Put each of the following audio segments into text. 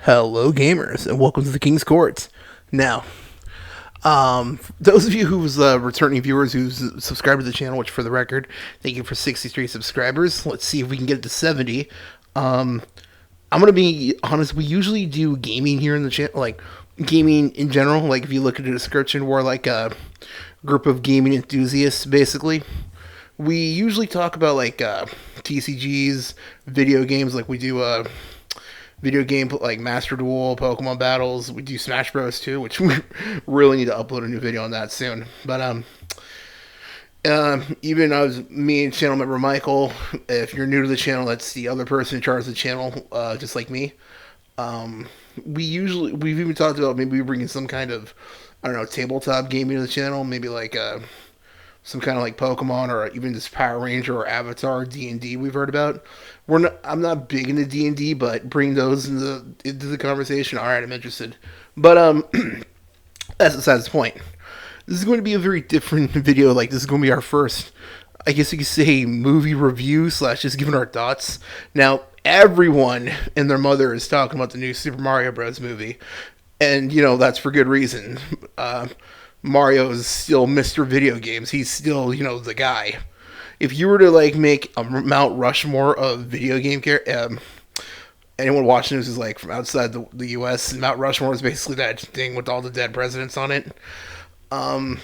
Hello, gamers, and welcome to the King's Court. Now, those of you who's returning viewers who's subscribed to the channel, which for the record, thank you for 63 subscribers. Let's see if we can get it to 70. Um, I'm gonna be honest. We usually do gaming here in the channel, like gaming in general. Like if you look at the description, we're like a group of gaming enthusiasts, basically. We usually talk about like TCGs, video games, like we do video game like Master Duel, Pokemon battles. We do Smash Bros too, which we really need to upload a new video on that soon. But even I was me and channel member Michael. If you're new to the channel, that's the other person in charge of the channel, just like me. Um, we've even talked about maybe bringing some kind of I don't know tabletop gaming to the channel, maybe like some kind of like Pokemon or even just Power Ranger or Avatar D&D we've heard about. I'm not big into D&D, but bring those into the conversation. All right, I'm interested. But that's besides the point. This is going to be a very different video. Like this is going to be our first, I guess you could say, movie review slash just giving our thoughts. Now everyone and their mother is talking about the new Super Mario Bros. Movie, and that's for good reason. Mario is still Mr. Video Games. He's still the guy. If you were to like make a Mount Rushmore of video game anyone watching this is like from outside the U.S. Mount Rushmore is basically that thing with all the dead presidents on it. Um,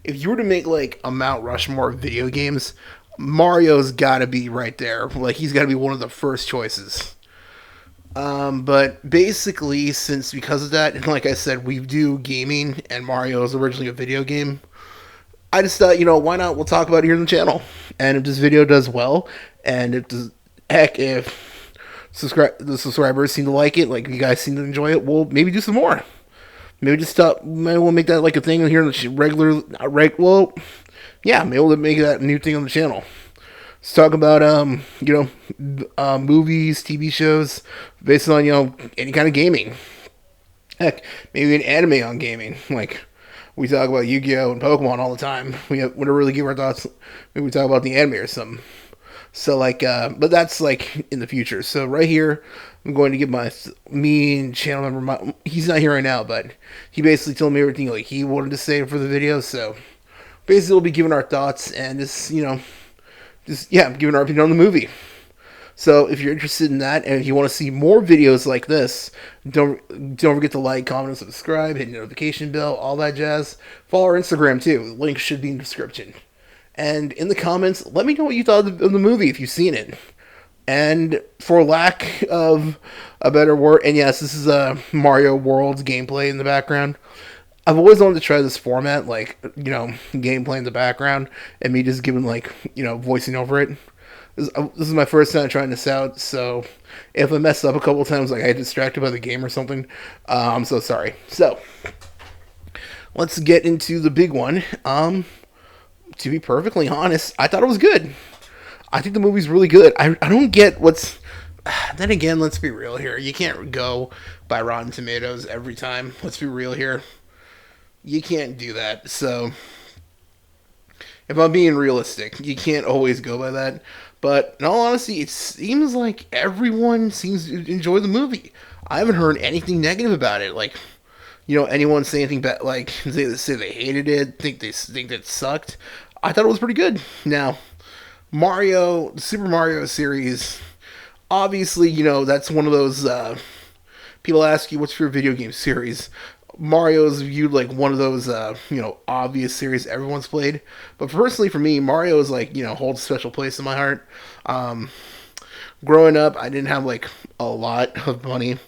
if you were to make like a Mount Rushmore of video games, Mario's got to be right there. Like he's got to be one of the first choices. But basically, since because of that, and like I said, we do gaming, and Mario is originally a video game. I just thought, why not? We'll talk about it here on the channel, and if this video does well, and if does, heck, if the subscribers seem to like it, like you guys seem to enjoy it, we'll maybe do some more. Maybe just stop. Maybe we'll make that like a thing here on the regular, well, yeah, maybe we'll make that a new thing on the channel. Let's talk about movies, TV shows based on any kind of gaming. Heck, maybe an anime on gaming. Like we talk about Yu-Gi-Oh and Pokemon all the time. We want to really give our thoughts. Maybe we talk about the anime or something. So like, but that's like in the future. So right here, I'm going to give me and channel member. He's not here right now, but he basically told me everything like he wanted to say for the video. So basically, we'll be giving our thoughts and just yeah, giving our opinion on the movie. So if you're interested in that, and if you want to see more videos like this, don't forget to like, comment, and subscribe. Hit the notification bell, all that jazz. Follow our Instagram too. The link should be in the description. And in the comments, let me know what you thought of the movie if you've seen it. And for lack of a better word, and yes, this is a Mario World's gameplay in the background. I've always wanted to try this format, like gameplay in the background, and me just giving like voicing over it. This is my first time trying this out, so if I mess up a couple of times, like I get distracted by the game or something, I'm so sorry. So let's get into the big one. To be perfectly honest, I thought it was good. I think the movie's really good. I don't get what's. Then again, let's be real here. You can't go by Rotten Tomatoes every time. Let's be real here. You can't do that. So, if I'm being realistic, you can't always go by that. But in all honesty, it seems like everyone seems to enjoy the movie. I haven't heard anything negative about it. Like, anyone say anything bad, like say they hated it, think think that sucked. I thought it was pretty good. Now, Mario, the Super Mario series, obviously, that's one of those. People ask you, what's your video game series? Mario's viewed like one of those, obvious series everyone's played. But personally, for me, Mario is like, holds a special place in my heart. Um, Growing up, I didn't have like a lot of money.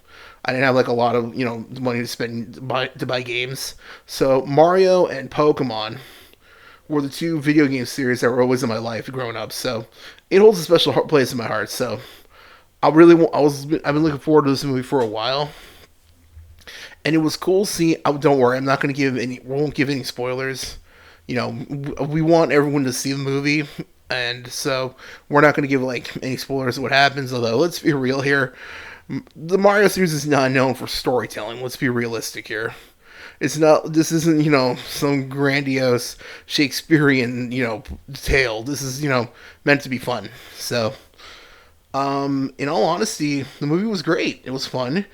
I didn't have like a lot of money to spend to buy games. So Mario and Pokemon were the two video game series that were always in my life growing up. So it holds a special place in my heart. So I've been looking forward to this movie for a while, and it was cool seeing. Oh, don't worry, I'm not going to give any. We won't give any spoilers. We want everyone to see the movie, and so we're not going to give like any spoilers of what happens. Although let's be real here, the Mario series is not known for storytelling. Let's be realistic here. It's not. This isn't some grandiose Shakespearean tale. This is meant to be fun. So In all honesty, the movie was great. It was fun,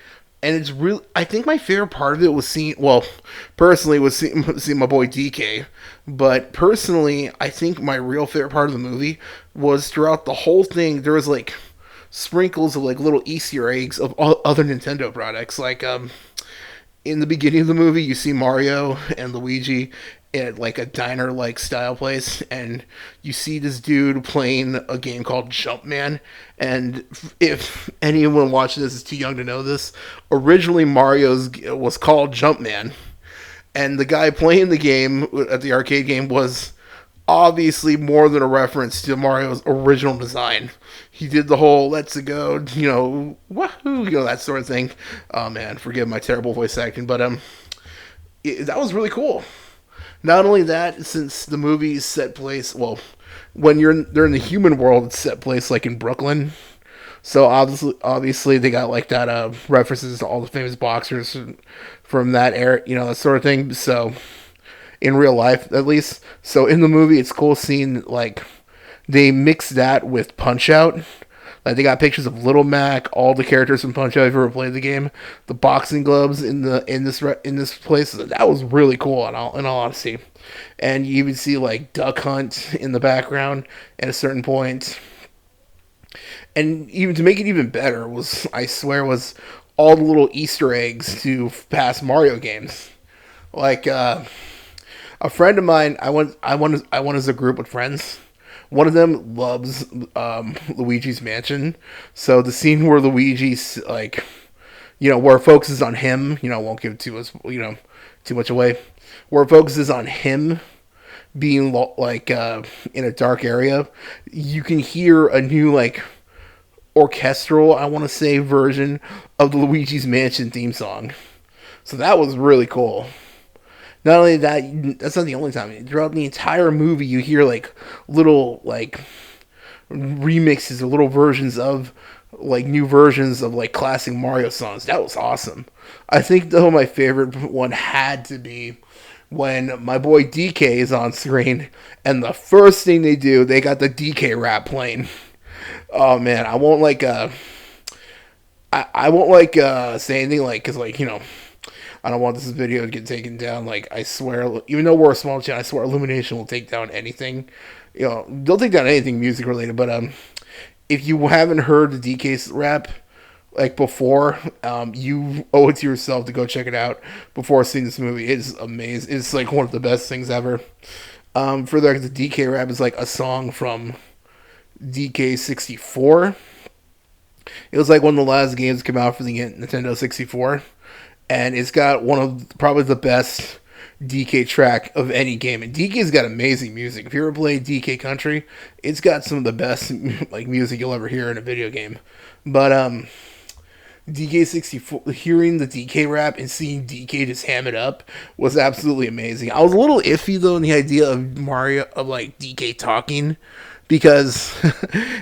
and it's really. I think my favorite part of it was seeing. Well, personally, was seeing my boy DK. But personally, I think my real favorite part of the movie was throughout the whole thing. There was like sprinkles of like little Easter eggs of other Nintendo products. Like in the beginning of the movie, you see Mario and Luigi at like a diner like style place, and you see this dude playing a game called Jumpman. And if anyone watching this is too young to know this, originally Mario's was called Jumpman, and the guy playing the game at the arcade game was obviously more than a reference to Mario's original design. He did the whole "let's go," wahoo, that sort of thing. Oh man, forgive my terrible voice acting, but that was really cool. Not only that, since the movie's set place, well, when they're in the human world, it's set place like in Brooklyn. So obviously they got like that references to all the famous boxers from that era, that sort of thing. So in real life, at least. So in the movie, it's cool seeing like they mix that with Punch Out. Like they got pictures of Little Mac, all the characters from Punch Out. If you ever played the game, the boxing gloves in this place, that was really cool. In all honesty, and you even see like Duck Hunt in the background at a certain point. And even to make it even better was, I swear, was all the little Easter eggs to past Mario games. Like a friend of mine, I went as a group with friends. One of them loves Luigi's Mansion, so the scene where Luigi's like, where it focuses on him, won't give too much away. Where it focuses on him being like in a dark area, you can hear a new like orchestral, I want to say, version of the Luigi's Mansion theme song. So that was really cool. Not only that, that's not the only time. Throughout the entire movie, you hear like little like remixes or little versions of like new versions of like classic Mario songs. That was awesome. I think though my favorite one had to be when my boy DK is on screen, and the first thing they do, they got the DK rap playing. Oh man, I won't like say anything like, because like I don't want this video to get taken down. Like, I swear, even though we're a small channel, I swear Illumination will take down anything. They'll take down anything music related. But if you haven't heard the DK rap like before, you owe it to yourself to go check it out before seeing this movie. It's amazing. It's like one of the best things ever. Further, the DK rap is like a song from DK64. It was like one of the last games to come out for the Nintendo 64, and it's got one of probably the best DK track of any game. And DK's got amazing music. If you ever played DK Country, it's got some of the best like music you'll ever hear in a video game. But DK64, hearing the DK rap and seeing DK just ham it up was absolutely amazing. I was a little iffy though in the idea of like DK talking, because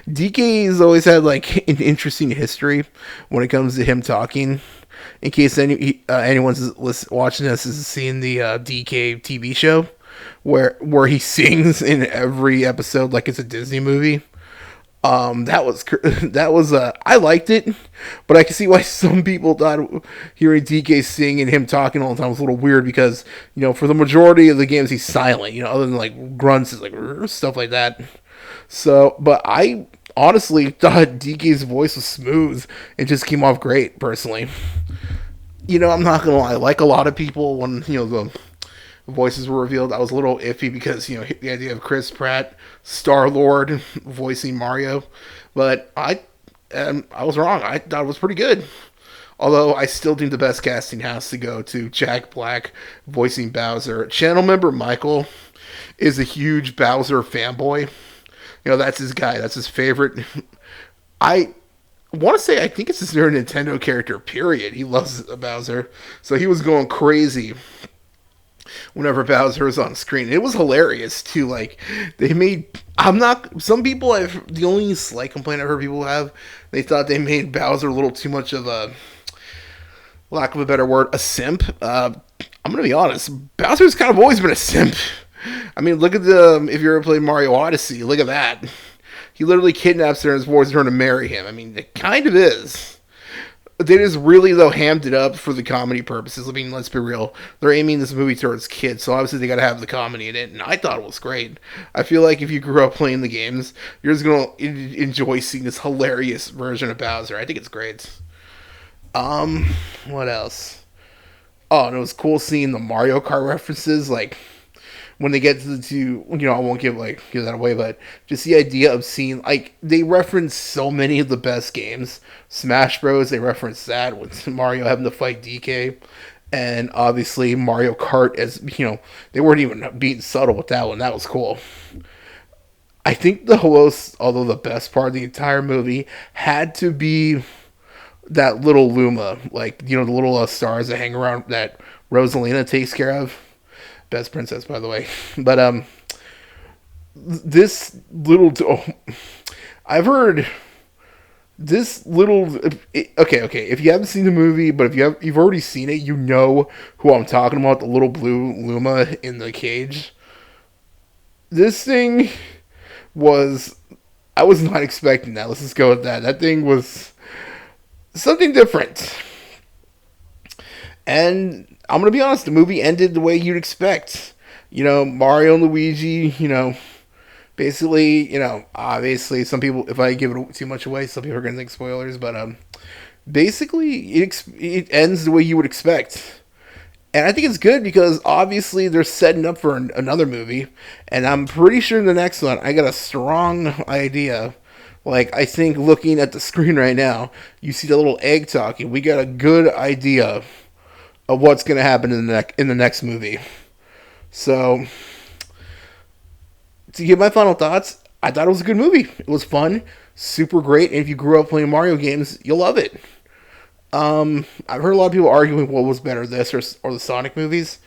DK has always had like an interesting history when it comes to him talking. In case anyone's watching this is seeing the DK TV show, where he sings in every episode like it's a Disney movie. That was I liked it, but I can see why some people thought hearing DK sing and him talking all the time was a little weird, because for the majority of the games he's silent, other than like grunts, is like stuff like that. So, but I honestly thought DK's voice was smooth. It just came off great, personally. I'm not gonna lie. Like a lot of people, when the voices were revealed, I was a little iffy, because the idea of Chris Pratt, Star Lord, voicing Mario. But I was wrong. I thought it was pretty good. Although I still think the best casting has to go to Jack Black voicing Bowser. Channel member Michael is a huge Bowser fanboy. That's his guy. That's his favorite. I want to say, I think it's his favorite Nintendo character, period. He loves Bowser. So he was going crazy whenever Bowser was on screen. It was hilarious, too. Like, some people, the only slight complaint I've heard people have, they thought they made Bowser a little too much of a, lack of a better word, a simp. I'm going to be honest. Bowser's kind of always been a simp. I mean, look at if you ever played Mario Odyssey, look at that. he literally kidnaps her and forces her to marry him. I mean, it kind of is. They just really, though, hammed it up for the comedy purposes. I mean, let's be real. They're aiming this movie towards kids, so obviously they got to have the comedy in it, and I thought it was great. I feel like if you grew up playing the games, you're just going to enjoy seeing this hilarious version of Bowser. I think it's great. What else? Oh, and it was cool seeing the Mario Kart references, like when they get to the two, I won't give that away, but just the idea of seeing, like, they reference so many of the best games. Smash Bros, they reference that with Mario having to fight DK, and obviously Mario Kart, as they weren't even being subtle with that one. That was cool. I think the most, although the best part of the entire movie, had to be that little Luma, like, the little stars that hang around that Rosalina takes care of. Best princess, by the way. But this little I've heard this little okay, if you haven't seen the movie, but if you've already seen it, you know who I'm talking about, the little blue Luma in the cage. This thing was, I was not expecting that. Let's just go with that. That thing was something different. And I'm going to be honest, the movie ended the way you'd expect. Mario and Luigi, basically, obviously some people, if I give it too much away, some people are going to think spoilers, but basically it ends the way you would expect. And I think it's good because obviously they're setting up for another movie, and I'm pretty sure in the next one, I got a strong idea. Like, I think looking at the screen right now, you see the little egg talking. We got a good idea of what's going to happen in the next movie. So, to give my final thoughts, I thought it was a good movie. It was fun, super great, and if you grew up playing Mario games, you'll love it. I've heard a lot of people arguing what was better, this or the Sonic movies.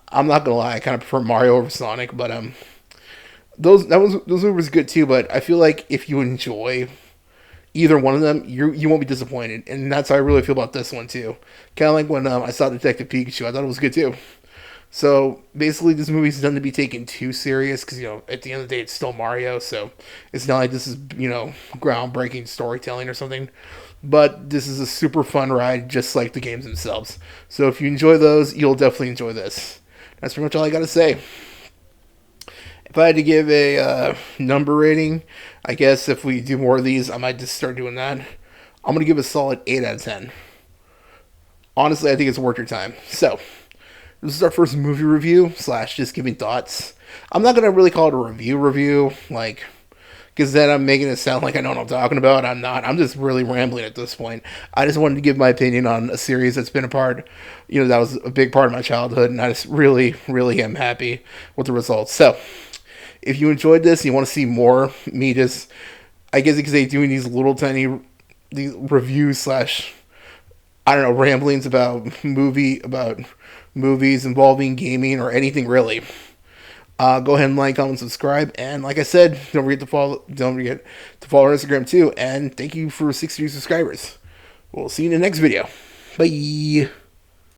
I'm not gonna lie, I kind of prefer Mario over Sonic, but those movies were good too. But I feel like if you enjoy either one of them, you won't be disappointed, and that's how I really feel about this one too. Kind of like when I saw Detective Pikachu, I thought it was good too. So basically, this movie's done to be taken too serious because at the end of the day, it's still Mario, so it's not like this is groundbreaking storytelling or something. But this is a super fun ride, just like the games themselves. So if you enjoy those, you'll definitely enjoy this. That's pretty much all I got to say. If I had to give a number rating, I guess if we do more of these, I might just start doing that. I'm going to give a solid 8 out of 10. Honestly, I think it's worth your time. So, this is our first movie review / just giving thoughts. I'm not going to really call it a review, because then I'm making it sound like I know what I'm talking about. I'm not. I'm just really rambling at this point. I just wanted to give my opinion on a series that's been a part, that was a big part of my childhood, and I just really, really am happy with the results. So, if you enjoyed this and you want to see more, me just, I guess because they doing these little tiny these reviews / I don't know, ramblings about movies involving gaming or anything really. Go ahead and like, comment, subscribe, and like I said, don't forget to follow our Instagram too. And thank you for 60 subscribers. We'll see you in the next video. Bye.